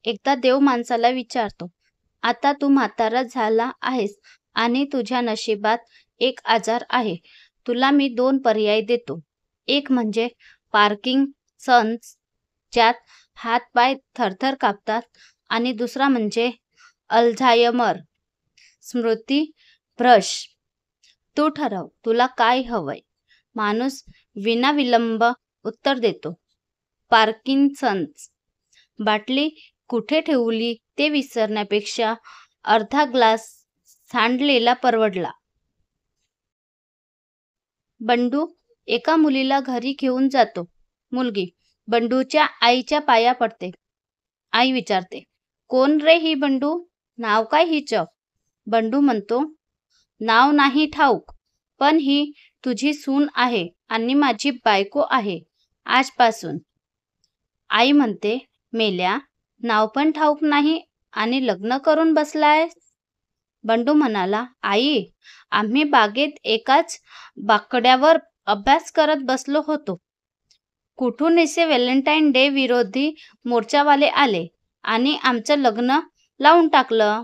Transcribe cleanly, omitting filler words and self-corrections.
एकदा देव माणसाला विचारतो, आता तू म्हातारा झाला आहेस आणि तुझ्या नशिबात एक आजार आहे. तुला मी 2 पर्याय देतो. एक म्हणजे पार्किन्सन्स, ज्यात हात-पाय थरथर कापतात आणि दुसरा म्हणजे अल्झायमर, स्मृतिभ्रंश. तू ठरव, तुला काय हवंय? माणूस विनाविलंब उत्तर देतो, पार्किन्सन्स. बाटली कुठे ठेवली ते विसरण्यापेक्षा अर्धा ग्लास सांडलेला परवडला. बंडू एका मुलीला घरी घेऊन जातो. मुलगी बंडूच्या आईच्या पाया पडते. आई विचारते, कोण रे ही बंडू? नाव काय हिचं? बंडू म्हणतो, नाव नाही ठाऊक, पण ही तुझी सून आहे आणि माझी बायको आहे आजपासून. आई म्हणते, मेल्या, नाव पण ठाऊक नाही आणि लग्न करून बसलायस? बंडू म्हणाला, आई, आम्ही बागेत एकाच बाकड्यावर अभ्यास करत बसलो होतो. कुठून असे व्हॅलेंटाईन डे विरोधी मोर्चावाले आले आणि आमचं लग्न लावून टाकलं.